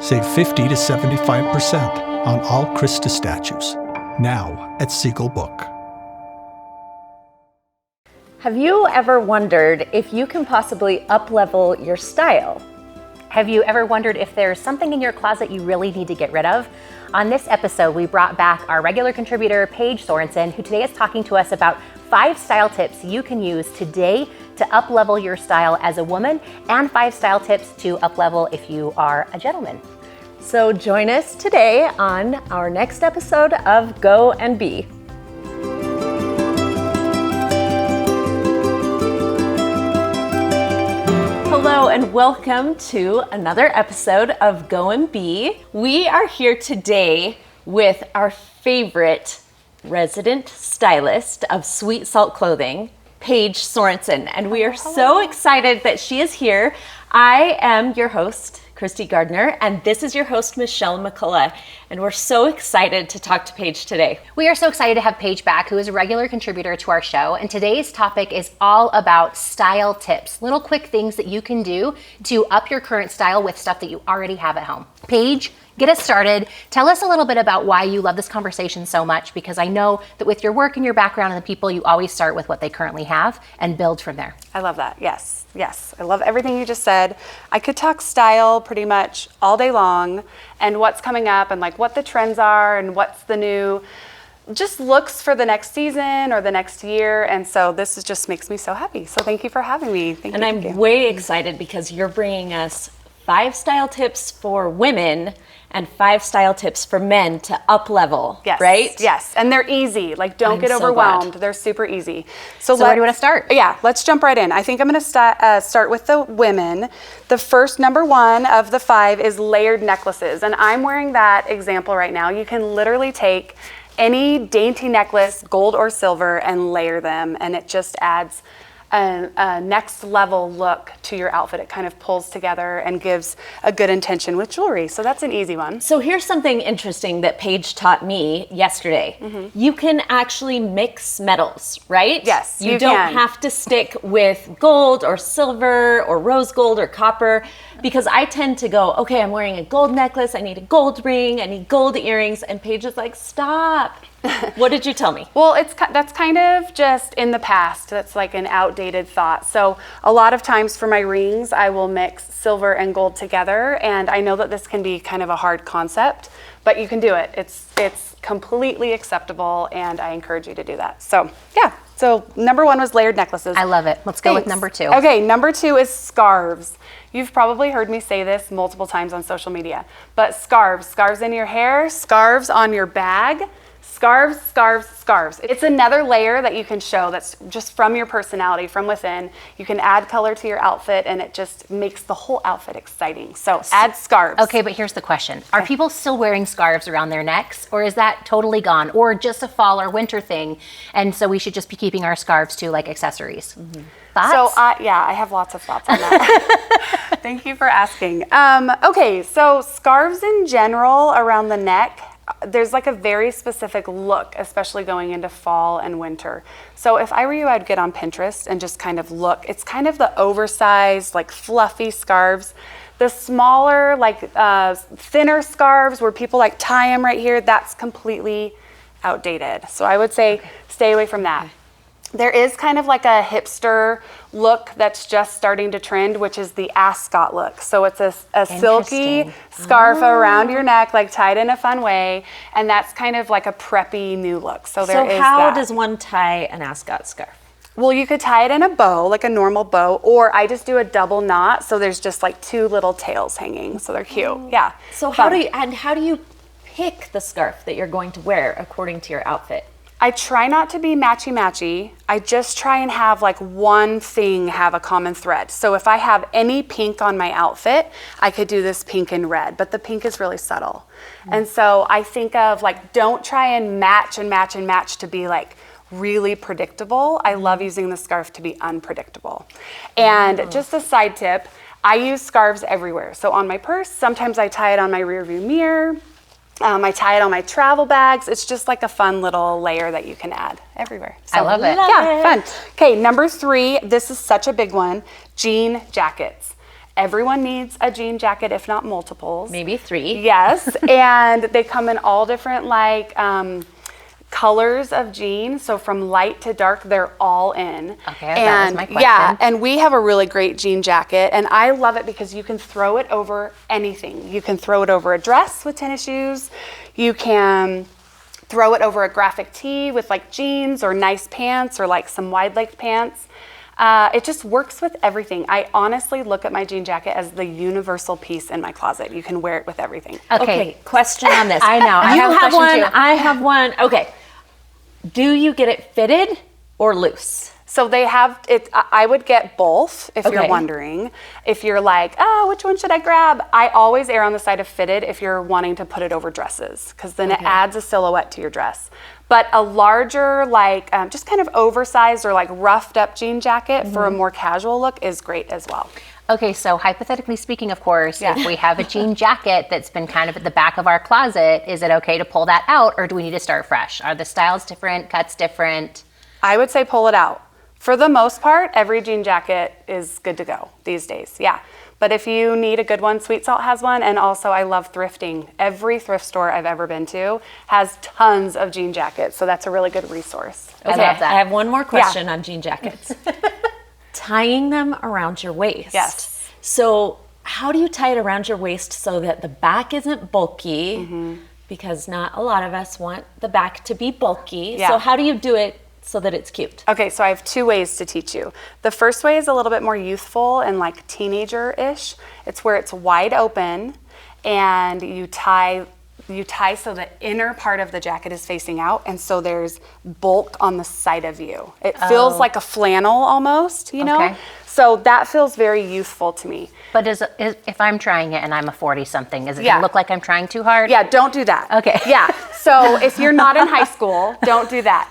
Save 50 to 75% on all Christie statues. Now at Siegel Book. Have you ever wondered if you can possibly up-level your style? Have you ever wondered if there's something in your closet you really need to get rid of? On this episode, we brought back our regular contributor, Paige Sorensen, who today is talking to us about 5 style tips you can use today to up-level your style as a woman, and 5 style tips to up-level if you are a gentleman. So join us today on our next episode of Go and Be. Hello and welcome to another episode of Go and Be. We are here today with our favorite resident stylist of Sweet Salt Clothing, Paige Sorensen, and we are so excited that she is here. I am your host, Christie Gardiner, and this is your host, Michelle McCullough, and we're so excited to talk to Paige today. We are so excited to have Paige back, who is a regular contributor to our show, and today's topic is all about style tips, little quick things that you can do to up your current style with stuff that you already have at home. Paige, get us started. Tell us a little bit about why you love this conversation so much, because I know that with your work and your background and the people, you always start with what they currently have and build from there. I love that. Yes. I love everything you just said. I could talk style pretty much all day long and what's coming up and like what the trends are and what's the new just looks for the next season or the next year. And so this just makes me so happy. So thank you for having me. Thank you. I'm way excited because you're bringing us 5 style tips for women and 5 style tips for men to up level, yes, right? Yes, and they're easy. Like, don't get overwhelmed. They're super easy. So where do you want to start? Yeah, let's jump right in. I think I'm going to start with the women. The first number 1 of the 5 is layered necklaces, and I'm wearing that example right now. You can literally take any dainty necklace, gold or silver, and layer them, and it just adds a next level look to your outfit. It kind of pulls together and gives a good intention with jewelry. So that's an easy one. So here's something interesting that Paige taught me yesterday. Mm-hmm. You can actually mix metals, right? Yes, you don't have to stick with gold or silver or rose gold or copper, because I tend to go, okay, I'm wearing a gold necklace, I need a gold ring, I need gold earrings, and Paige is like, stop. What did you tell me? Well, that's kind of just in the past. That's like an outdated thought. So a lot of times for my rings, I will mix silver and gold together. And I know that this can be kind of a hard concept, but you can do it. It's completely acceptable, and I encourage you to do that. So yeah. So number 1 was layered necklaces. I love it. Let's go with number 2. Okay, number 2 is scarves. You've probably heard me say this multiple times on social media, but scarves in your hair, scarves on your bag. Scarves. It's another layer that you can show that's just from your personality, from within. You can add color to your outfit, and it just makes the whole outfit exciting. So add scarves. Okay, but here's the question. Are people still wearing scarves around their necks, or is that totally gone, or just a fall or winter thing, and so we should just be keeping our scarves to like accessories? Mm-hmm. Thoughts? So I have lots of thoughts on that. Thank you for asking. Okay, so scarves in general around the neck, there's like a very specific look, especially going into fall and winter. So if I were you, I'd get on Pinterest and just kind of look. It's kind of the oversized, like fluffy scarves. The smaller, like thinner scarves where people like tie them right here, that's completely outdated. So I would say stay away from that. There is kind of like a hipster look that's just starting to trend, which is the ascot look. So it's a silky scarf around your neck, like tied in a fun way, and that's kind of like a preppy new look. So how does one tie an ascot scarf? Well, you could tie it in a bow, like a normal bow, or I just do a double knot, so there's just like 2 little tails hanging, so they're cute. Yeah. So how do you pick the scarf that you're going to wear according to your outfit? I try not to be matchy-matchy. I just try and have like one thing have a common thread. So if I have any pink on my outfit, I could do this pink and red, but the pink is really subtle. And so I think of like, don't try and match to be like really predictable. I love using the scarf to be unpredictable. And just a side tip, I use scarves everywhere. So on my purse, sometimes I tie it on my rearview mirror. I tie it on my travel bags. It's just like a fun little layer that you can add everywhere. So, I love it. Yeah, fun. Okay, number 3, this is such a big one, jean jackets. Everyone needs a jean jacket, if not multiples. Maybe 3. Yes, and they come in all different like colors of jeans. So from light to dark, they're all in. Okay, that was and my question. yeah, and we have a really great jean jacket, and I love it because you can throw it over anything. You can throw it over a dress with tennis shoes. You can throw it over a graphic tee with like jeans or nice pants or like some wide-legged pants. It just works with everything. I honestly look at my jean jacket as the universal piece in my closet. You can wear it with everything. Okay, question on this. I know. I You have a have question one. too. I have one. Okay. Do you get it fitted or loose? So they have it. I would get both if you're Okay. wondering. If you're like, oh, which one should I grab? I always err on the side of fitted if you're wanting to put it over dresses, because then it adds a silhouette to your dress. But a larger, like just kind of oversized or like roughed up jean jacket for a more casual look is great as well. Okay, so hypothetically speaking, of course, if we have a jean jacket that's been kind of at the back of our closet, is it okay to pull that out, or do we need to start fresh? Are the styles different, cuts different? I would say pull it out. For the most part, every jean jacket is good to go these days, yeah. But if you need a good one, Sweet Salt has one, and also I love thrifting. Every thrift store I've ever been to has tons of jean jackets, so that's a really good resource. I love that. I have one more question on jean jackets. Tying them around your waist. Yes. So how do you tie it around your waist so that the back isn't bulky? Mm-hmm. Because not a lot of us want the back to be bulky. Yeah. So how do you do it so that it's cute? Okay, so I have 2 ways to teach you. The first way is a little bit more youthful and like teenager-ish. It's where it's wide open and you tie so the inner part of the jacket is facing out, and so there's bulk on the side of you. It feels like a flannel almost, you know? Okay. So that feels very youthful to me. But if I'm trying it and I'm a 40-something, is it Yeah. going to look like I'm trying too hard? Yeah, don't do that. Okay. Yeah, so if you're not in high school, don't do that.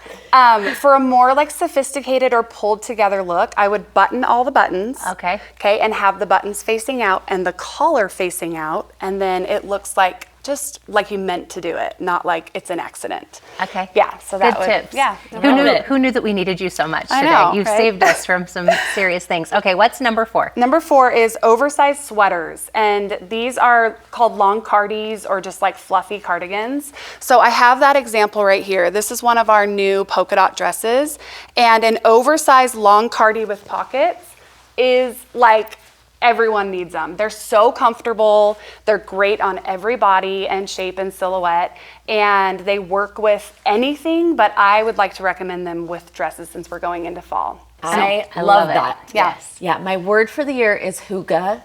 For a more like sophisticated or pulled together look, I would button all the buttons. Okay. Okay, and have the buttons facing out and the collar facing out, and then it looks like just like you meant to do it, not like it's an accident. Okay. Yeah, so that Good would, tips. yeah. Who knew that we needed you so much I today? know, You've right? saved us from some serious things. Okay, what's number 4? Number 4 is oversized sweaters, and these are called long cardies or just like fluffy cardigans. So I have that example right here. This is one of our new polka dot dresses, and an oversized long cardie with pockets is like everyone needs them. They're so comfortable. They're great on every body and shape and silhouette, and they work with anything, but I would like to recommend them with dresses since we're going into fall. I I love love it. that. Yeah. Yeah, my word for the year is hygge.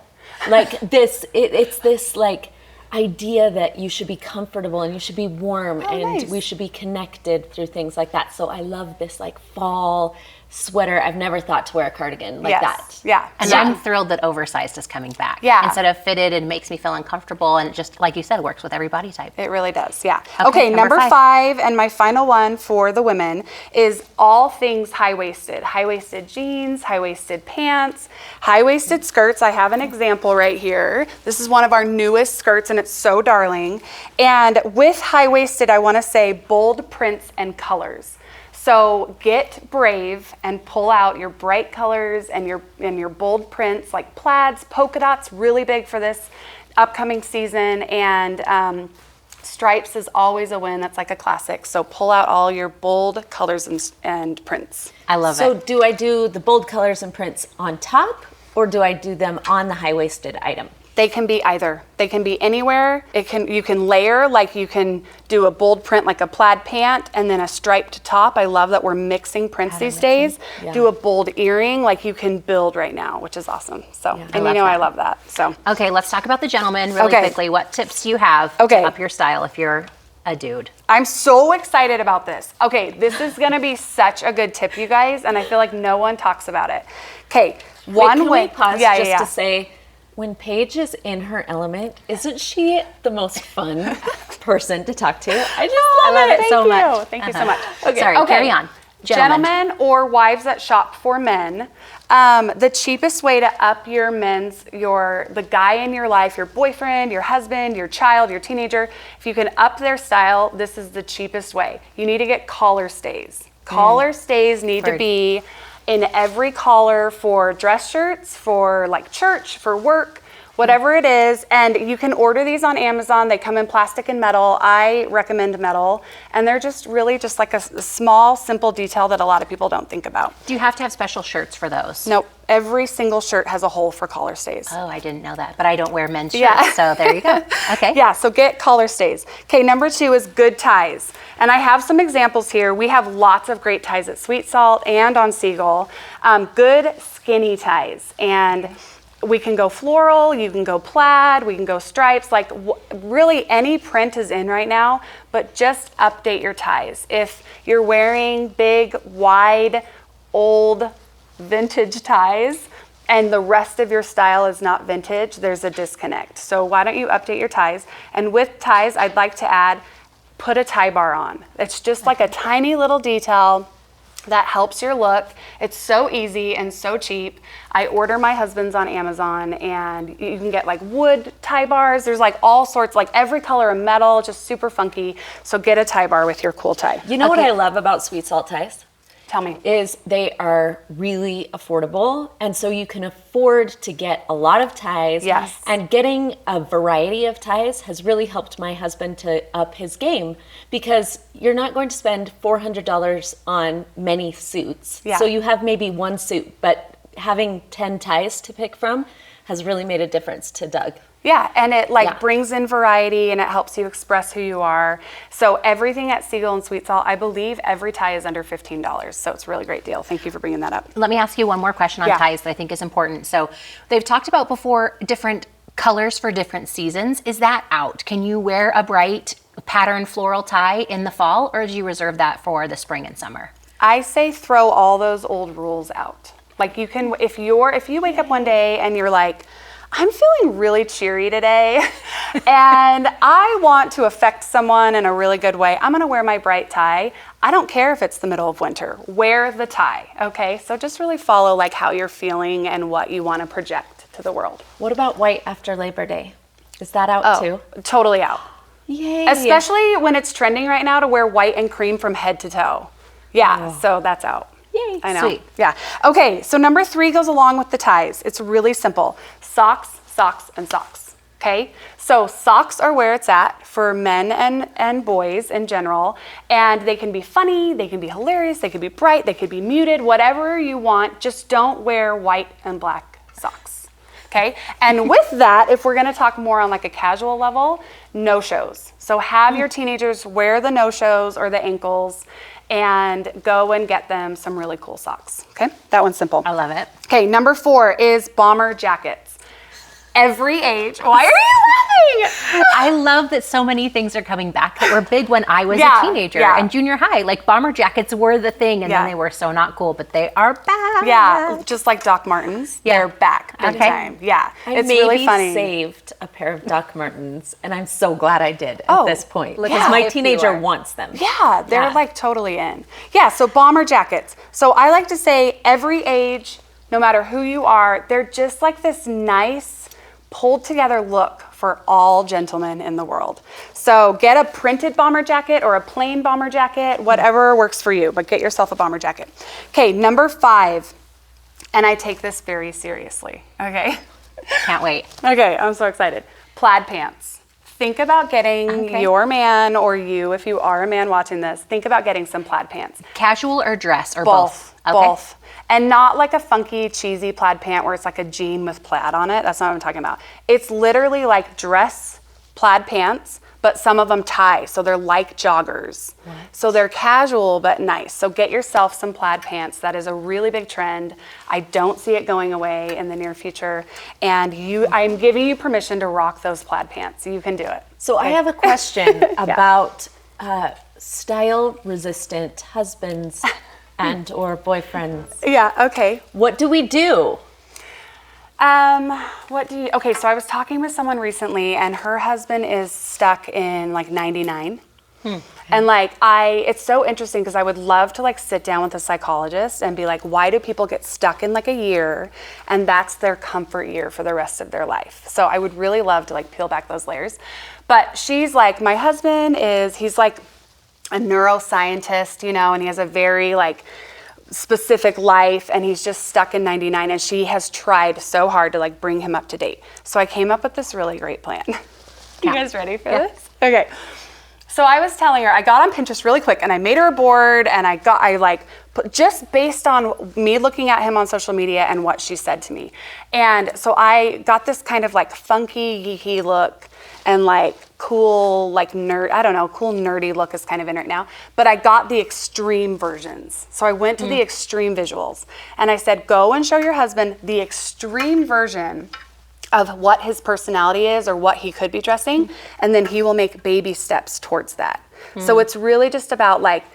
Like this, it's this like idea that you should be comfortable and you should be warm and nice. we should be connected through things like that. So I love this like fall sweater. I've never thought to wear a cardigan like Yes. that. Yeah. And Yeah. I'm thrilled that oversized is coming back. Yeah. Instead of fitted, it makes me feel uncomfortable, and it just, like you said, works with every body type. It really does, yeah. Okay, Okay, number number 5, and my final one for the women is all things high-waisted. High-waisted jeans, high-waisted pants, high-waisted skirts. I have an example right here. This is one of our newest skirts, and it's so darling. And with high-waisted, I want to say bold prints and colors. So get brave and pull out your bright colors and your bold prints like plaids, polka dots, really big for this upcoming season, and stripes is always a win. That's like a classic. So pull out all your bold colors and prints. I love So it. do I do the bold colors and prints on top or do I do them on the high-waisted item? They can be either. They can be anywhere. You can layer, like you can do a bold print like a plaid pant and then a striped top. I love that we're mixing prints these days. Yeah. Do a bold earring like you can build right now, which is awesome. So, and you love know that. I love that. So, Okay, let's talk about the gentleman really Okay. quickly. What tips do you have Okay. to up your style if you're a dude? I'm so excited about this. Okay, this is gonna be such a good tip, you guys, and I feel like no one talks about it. Okay, Wait, can way. we pause yeah, just yeah, to yeah. say, when Paige is in her element, isn't she the most fun person to talk to? I just love it so much. Thank you so much. Okay. Sorry, carry on. Gentlemen or wives that shop for men, the cheapest way to up your the guy in your life, your boyfriend, your husband, your child, your teenager, if you can up their style, this is the cheapest way. You need to get collar stays. Collar stays need to be in every collar for dress shirts, for like church, for work, whatever it is. And you can order these on Amazon. They come in plastic and metal. I recommend metal. And they're just really just like a small, simple detail that a lot of people don't think about. Do you have to have special shirts for those? Nope. Every single shirt has a hole for collar stays. Oh, I didn't know that, but I don't wear men's shirts, so there you go. Okay. Yeah, so get collar stays. Okay, number 2 is good ties. And I have some examples here. We have lots of great ties at Sweet Salt and on Seagull. Good skinny ties. And we can go floral, you can go plaid, we can go stripes, like really any print is in right now, but just update your ties. If you're wearing big, wide, old, vintage ties and the rest of your style is not vintage, there's a disconnect. So why don't you update your ties? And with ties, I'd like to add, put a tie bar on. It's just like a tiny little detail that helps your look. It's so easy and so cheap. I order my husband's on Amazon, and you can get like wood tie bars. There's like all sorts, like every color of metal, just super funky. So get a tie bar with your cool tie. You know what I love about Sweet Salt ties? Tell me. Is they are really affordable, and so you can afford to get a lot of ties. Yes. And getting a variety of ties has really helped my husband to up his game, because you're not going to spend $400 on many suits. Yeah. So you have maybe one suit, but having 10 ties to pick from has really made a difference to Doug. Yeah, and it brings in variety, and it helps you express who you are. So everything at Seagull and Sweet Salt, I believe every tie is under $15. So it's a really great deal. Thank you for bringing that up. Let me ask you one more question on ties that I think is important. So they've talked about before different colors for different seasons. Is that out? Can you wear a bright pattern floral tie in the fall, or do you reserve that for the spring and summer? I say throw all those old rules out. Like you can, if you wake up one day and you're like, I'm feeling really cheery today and I want to affect someone in a really good way, I'm gonna wear my bright tie. I don't care if it's the middle of winter, wear the tie, okay? So just really follow like how you're feeling and what you wanna project to the world. What about white after Labor Day? Is that out too? Totally out. Yay. Especially when it's trending right now to wear white and cream from head to toe. Yeah, so that's out. Yay. I know. Sweet. Yeah. Okay, so number 3 goes along with the ties. It's really simple. Socks, socks, and socks. Okay? So socks are where it's at for men and boys in general. And they can be funny, they can be hilarious, they can be bright, they could be muted, whatever you want. Just don't wear white and black socks. Okay? And with that, if we're gonna talk more on like a casual level, no-shows. So have your teenagers wear the no-shows or the ankles and go and get them some really cool socks. Okay, that one's simple. I love it. Okay, number 4 is bomber jackets. Every age. Why are you laughing? I love that so many things are coming back that were big when I was Yeah, a teenager yeah. and junior high. Like bomber jackets were the thing, and Yeah. then they were so not cool, but they are back. Yeah, just like Doc Martens. Yeah. They're back big Okay. time. Yeah, I it's maybe really funny. saved a pair of Doc Martens, and I'm so glad I did at Oh, this point, look because at my if you teenager are. wants them. Yeah, they're Yeah. like totally in. Yeah, so bomber jackets. So I like to say every age, no matter who you are, they're just like this nice, pulled together look for all gentlemen in the world. So get a printed bomber jacket or a plain bomber jacket, whatever works for you, but get yourself a bomber jacket. Okay, number 5, and I take this very seriously, okay? Can't wait. Okay, I'm so excited. Plaid pants. Think about getting your man, or you, if you are a man watching this, think about getting some plaid pants. Casual or dress or Both. both? Both. And not like a funky, cheesy plaid pant where it's like a jean with plaid on it. That's not what I'm talking about. It's literally like dress plaid pants, but some of them tie. So they're like joggers. So they're casual, but nice. So get yourself some plaid pants. That is a really big trend. I don't see it going away in the near future. And I'm giving you permission to rock those plaid pants. You can do it. So I have a question about style-resistant husbands and or boyfriends. Yeah, okay. What do we do? Okay, so I was talking with someone recently and her husband is stuck in like 99. And like it's so interesting because I would love to like sit down with a psychologist and be like, why do people get stuck in like a year and that's their comfort year for the rest of their life? So I would really love to like peel back those layers. But she's like, my husband he's like a neuroscientist, you know, and he has a very like specific life and he's just stuck in 99, and she has tried so hard to like bring him up to date. So I came up with this really great plan. You guys ready for this? Okay. So I was telling her, I got on Pinterest really quick and I made her a board, and just based on me looking at him on social media and what she said to me. And so I got this kind of like funky, geeky look and like cool, like cool nerdy look is kind of in right now. But I got the extreme versions. So I went to the extreme visuals and I said, go and show your husband the extreme version of what his personality is or what he could be dressing, and then he will make baby steps towards that. So it's really just about like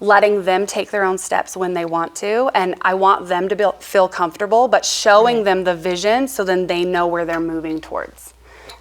letting them take their own steps when they want to, and I want them to feel comfortable, but showing them the vision so then they know where they're moving towards.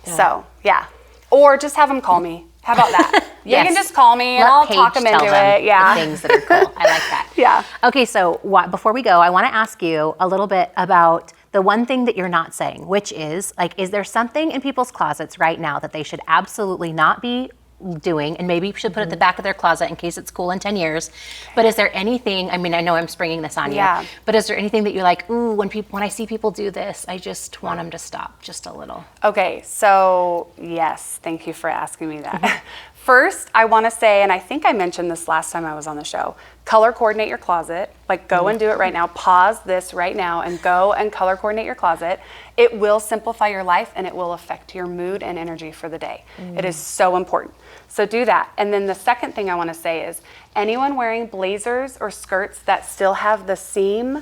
So yeah, or just have them call me. How about that? Yes. You can just call me and I'll talk them into it. Yeah. The things that are cool. I like that. Yeah. Okay, so before we go, I want to ask you a little bit about the one thing that you're not saying, which is like, is there something in people's closets right now that they should absolutely not be doing, and maybe should put at the back of their closet in case it's cool in 10 years. But is there anything, I mean, I know I'm springing this on you, but is there anything that you're like, ooh, when I see people do this, I just want them to stop just a little? Okay, so yes, thank you for asking me that. First, I want to say, and I think I mentioned this last time I was on the show, color coordinate your closet. Like, go and do it right now. Pause this right now and go and color coordinate your closet. It will simplify your life and it will affect your mood and energy for the day. It is so important. So do that. And then the second thing I want to say is, anyone wearing blazers or skirts that still have the seam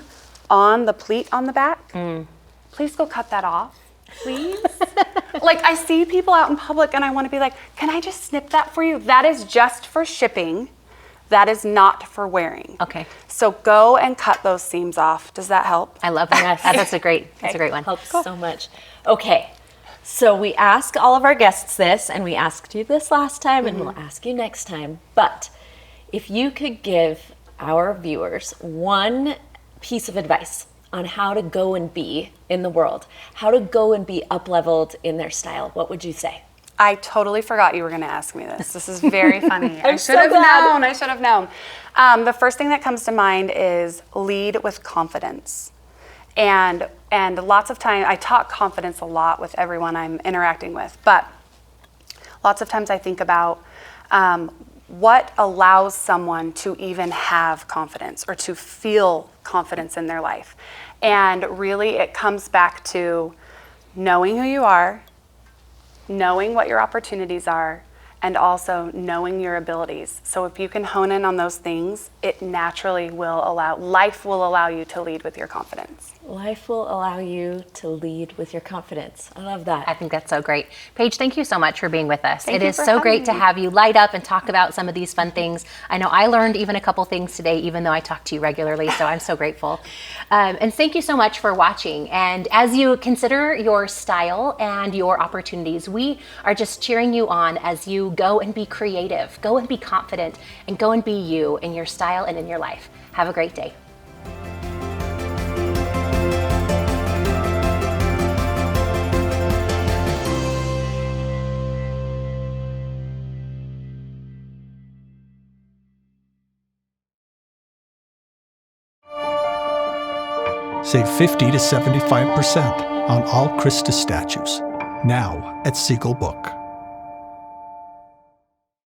on the pleat on the back, please go cut that off. Please. Like, I see people out in public and I want to be like, can I just snip that for you? That is just for shipping. That is not for wearing. Okay. So go and cut those seams off. Does that help? I love that. Yes. That's a great one. Helps so much. Okay, so we ask all of our guests this, and we asked you this last time, and we'll ask you next time. But if you could give our viewers one piece of advice on how to go and be in the world, how to go and be up-leveled in their style, what would you say? I totally forgot you were going to ask me this. This is very funny. I should so have glad. known. I should have known. The first thing that comes to mind is lead with confidence. And lots of times, I talk confidence a lot with everyone I'm interacting with, but lots of times I think about what allows someone to even have confidence or to feel confidence in their life. And really it comes back to knowing who you are, knowing what your opportunities are, and also knowing your abilities. So if you can hone in on those things, it naturally life will allow you to lead with your confidence. Life will allow you to lead with your confidence. I love that. I think that's so great. Paige, thank you so much for being with us. Thank It you is for so great having to me. have you light up and talk about some of these fun things. I know I learned even a couple things today, even though I talk to you regularly, so I'm so grateful. And thank you so much for watching. And as you consider your style and your opportunities, we are just cheering you on as you go and be creative, go and be confident, and go and be you in your style and in your life. Have a great day. Save 50 to 75% on all Christie statues, now at Siegel Book.